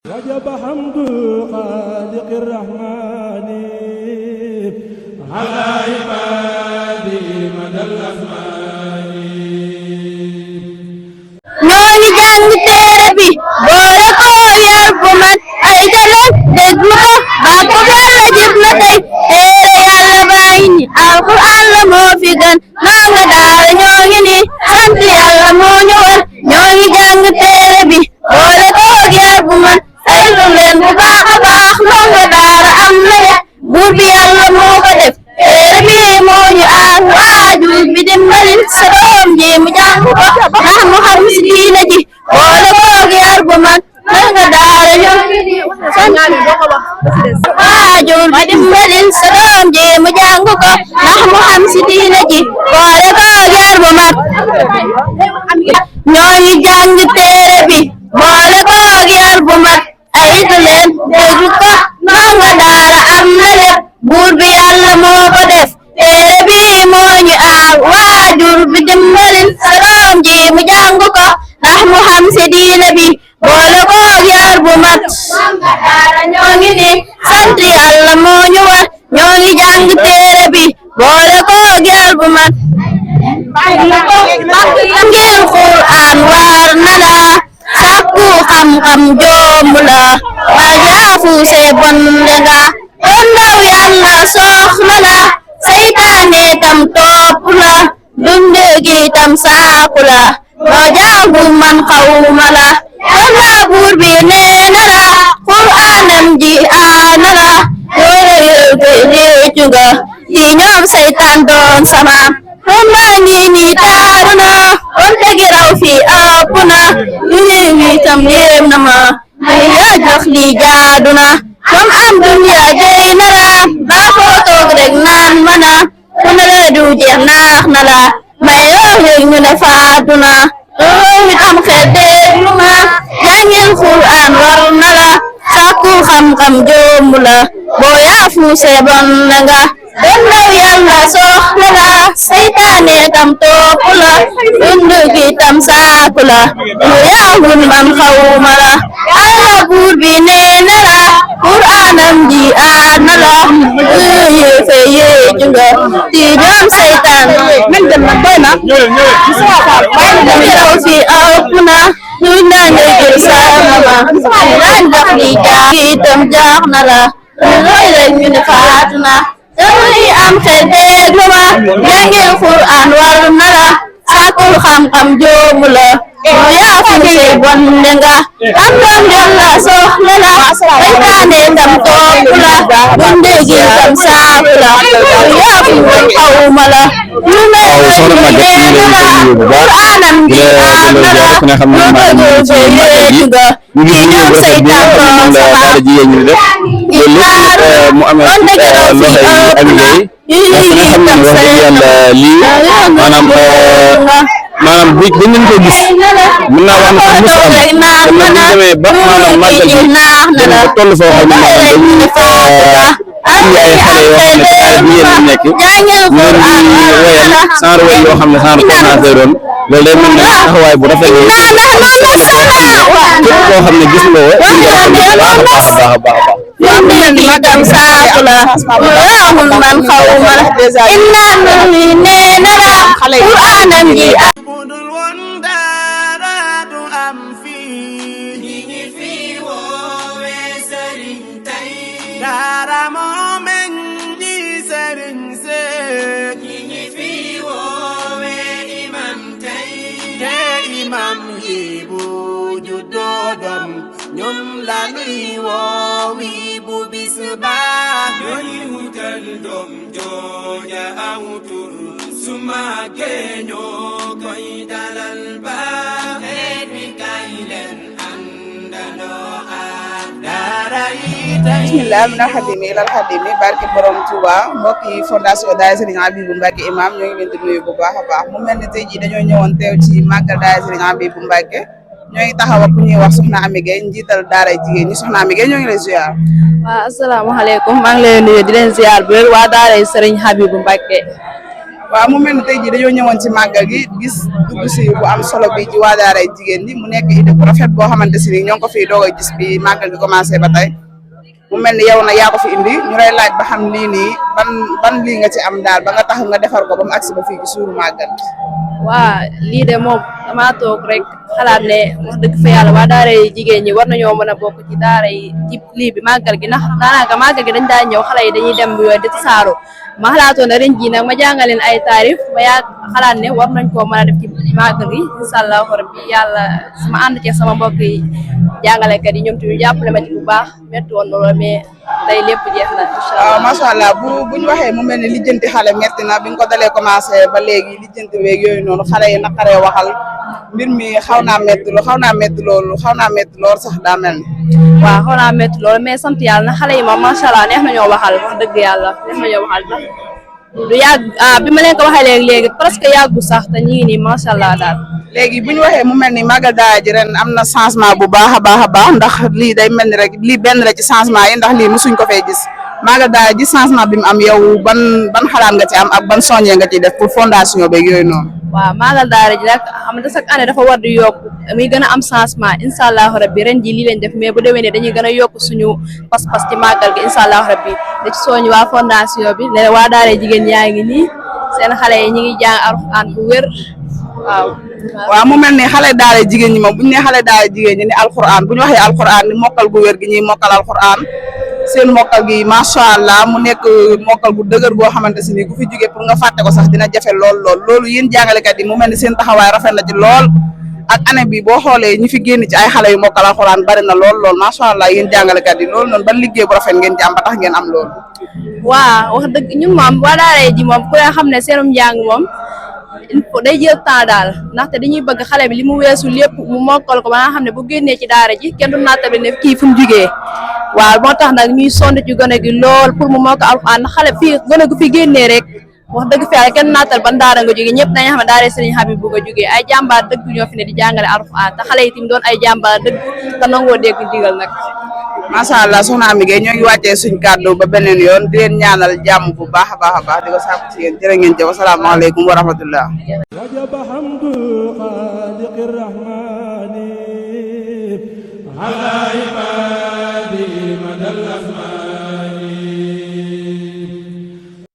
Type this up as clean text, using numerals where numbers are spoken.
وجب حمد خالق الرحمن على عباده مدى الأزمان ñooñu jàng téere bi boole ko yar bu mat ay taleen déglu ko bàkku Yàlla jib na tey téere Yàlla baa ngi ni alxuraan la moo fi gën ndongo daara ñoo ngi ni sant Yàlla moo ñu war ñoo ngi jàng téere bi boole ko yar bu mat saylu leen bu baax a baax ndongo daara am na yar buur bi Yàlla moo ko def téere bi moo ñu aar waajur bi dimbalil sa doom ji mu jàng ko ndax mu xam si diina ji boole ko yar bu mat ndongo daara ñoo ngi ni waajur bi dimbalil sa doom ji mu jàng ko ndax mu xam si diina ji boole ko yar bu mat ñoo ngi jàng téere bi boole ko yar bu mat ay leen déglu ko ndongo daara am na lépp buur bi Yàlla moo ko def téere bi moo ñu aar waajur bi dimbalil sa doom ji mu jàng ko ndax mu xam si diina bi boole ko yar bu mat ndongo daara ñoo ngi ni sant Yàlla moo ñu war ñoo ngi jàng téere bi boole ko yar bu mat ngeen Qur'aan war na la sakku xam-xam jomb la ajaafu se bon nga kon ndaw Yàlla soxla la seytaane tam topp la dunde gi tam saaku la loo jàngu man xawma la walla buur bi nee na la Qur'aanam ji aana la doole yëgëy réccu nga ci ñoom seytaan doon sama rumba ngi ni taaru na wante gi raw fi ëpp na lu ñëwi tam yéem na ma may yaa jox li jaadu na comme am dunya jëy na la ba foo toog rek naan mana ku ne la du jeex naax na la may yoo yëg ñu ne faatu na loolu am xel déglu ma jàngil Qur'aan war na la sàkku xam-xam jomb la boo yaa fuuse bon la nga kon ndaw Yàlla soxla la seytaane tam topp la dund gi tam saaku la lu yaahul man xawma la Alla buur bi nee na la Qur'aanam ji aar na la yéefe yéeju nga ci ñoom seytaan men dem na doy na gi raw fi ëpp na ñu nane jël sama lan dox li jaax itam jaax na la looy rek ñu ne faatu na dawli am xel déglu ma jàngil Qur'aan war na la sàkkul xam-xam joomu la lu yaafu sey bon ne nga am doom Yàlla soxla la seytaane tam topp la dunde gi tam saaku la lu yaafu man xawma la lu mel ni nee na la Qur'aanam ji aar na la lu bëgg yéetu nga ci ñoom seytaan doon sama mu amee loxo yi Ami Gueye ndax ku ne xam ne wax dëgg Yàlla lii maanaam bi dañ leen koy gis mën naa wax ne mos am te nag bu demee ba maanaam màggal bi dem ba toll foo xam ne maanaam dañuy indi ay xale yoo xam ne daara bi yéen nekk ñu leen di woyal sans woy yoo xam ne sans conférence lay doon loolu day mel ne taxawaay bu rafet yi képp koo xam ne gis nga ko baax a baax tam saaku la amul man xawma la inna nuni nee na la Qur'aanam ji budul woon dara du am fii ñi ngi fi woowe sëriñ tey dara moo meññi sëriñ seek ñi ngi fi woowe imam tey te imam yi bu juddoo doom ñoom la nuy woowi bu bis baa ñooñu wutal doom jooja aw tur su màggee ñoo koy dalal baa xeet wi kay leen àndandoo ak daara yi tey bismillah minal xadimi ilal xadimi barke borom Touba mbokk yi fondation daara Serigne Abibou Mbacke imam ñoo ngi leen di nuyu bu baax a baax mu mel ni tey jii dañoo ñëwoon teew ci màggal daara Serigne Abibou Mbacke ñoo ngi taxaw ak ku ñuy wax soxna Ami Gueye njiital daara jigéen ñi soxna Ami Gueye ñoo ngi lay ziar. waaw asalaamaaleykum maa ngi leen nuyu di leen ziar bu wér waa daara Serigne Abibou Mbacke. waaw mu mel ne tey jii dañoo ñëwoon ci màggal gi gis dugg si bu am solo bi ci waa daaray jigéen ñi mu nekk idée bu rafet boo xamante si ni ñoo ngi ko fiy doog a gis bi màggal gi commencé ba tey mu mel ni yow na yaa ko fi indi ñu lay laaj ba xam lii nii ban lii nga ci am daal ba nga tax nga defar ko ba mu agsi ba fii ci suuru màggal. waa lii de moom damaa toog rek xalaat ne wax dëgg fa yàlla waa daara yi jigéen ñi war nañoo mën a bokk ci daara yi ci lii bi màggal gi ndax daanaka màggal gi dañ daan ñëw xale yi dañuy dem yooyu di tasaaroo ma xalaatoon ne ren jii nag ma jàngaleen ay taarif ma yaa xalaat ne war nañ koo mën a def ci màggal gi incha allahu rabbi yàlla sama ànd ci sama mbokk yi jàngalekat yi ñoom tamit jàppale ma ci bu baax métti woon na lool mais tey lépp jeex na incha allah. waaw macha allah bu ñu waxee mu mel ni lijjanti xale métti na bi nga ko dalee commencé ba léegi lijjanti weeg yooyu noonu xale yi naqaree waxal mbir mi xaw naa métti lool sax daa mel ni. waaw xaw naa métti loolu mais sant yàlla na xale yi moom macha allah neex na ñoo waxal wax dëgg yàlla neex na ñoo waxal ndax du yàgg bi ma leen ko waxee léegi presque yàggu sax te ñu ngi nii macha allah daal. léegi bu ñu waxee mu mel ni màggal daara ji ren am na changement bu baax a baax ndax lii day mel ni rek lii benn la ci changement yi ndax lii mosuñ ko fee gis màggal daara ji changement bi mu am yow ban xalaat nga ci am ak ban soññee nga ciy def pour fondation beeg yooyu noonu. waaw màggal daara ji nag xam nga chaque année dafa war di yokk muy gën a am changement incha allahu rabbi ren ji lii lañ def mais bu déwénee dañuy gën a yokk suñu pas-pas ci màggal gi incha allahu rabbi da ci soñu waa fondation bi ne waa daara jigéen yaa ngi nii seen xale yi ñu ngi jàng alxuraan bu wér waaw mu mel ni xale daara jigéen ñi moom bu ñu nee xale daara jigéen ñi ni alxuraan bu ñu waxee alxuraan ni mokkal gu wér gi ñuy mokkal alxuraan seen mokkal gi macha allah mu nekk mokkal gu dëgër goo xamante si ni ku fi jógee pour nga fàtte ko sax dina jafe loolu yéen jàngalekat yi mu mel ni seen taxawaay rafet na ci lool ak année bi boo xoolee ñi fi génn ci ay xale yu mokkal alxuraan bari na lool macha allah yéen jàngalekat yi loolu noonu ban liggéey bu rafet ngeen ci am ba tax ngeen am loolu. waaw wax dëgg ñun moom waa daara ji moom ku leen xam ne seenum njàng moom il faut day jël temps daal ndaxte dañuy bëgg xale bi li mu weesu lépp mu mokkal ko ba nga xam ne bu génnee ci daara ji kenn du naatable ne kii fu mu jugee waaw moo tax nag ñuy sonn ci gone gi lool pour mu mokkal alxuraan xale fii gone gu fi génnee rek wax dëgg fi yàlla kenn naatal ban daara nga jógee ñëpp dañuy xam ne daara Serigne Habib bu nga jógee ay jàmbaar dëgg ñoo fi ne di jàngale alxuraan te xale yi tamit doon ay jàmbaar dëgg te nangoo dégg ndigal nag. macha allah soxna Amy Gueye ñoo ngi wàccee suñ kàddu ba beneen yoon di leen ñaanal jàmm bu baax a baax di ko sàkku ci yéen jërë ngeen jëf asalaamaaleykum wa rahmatullah. وجب حمد خالق الرحمن على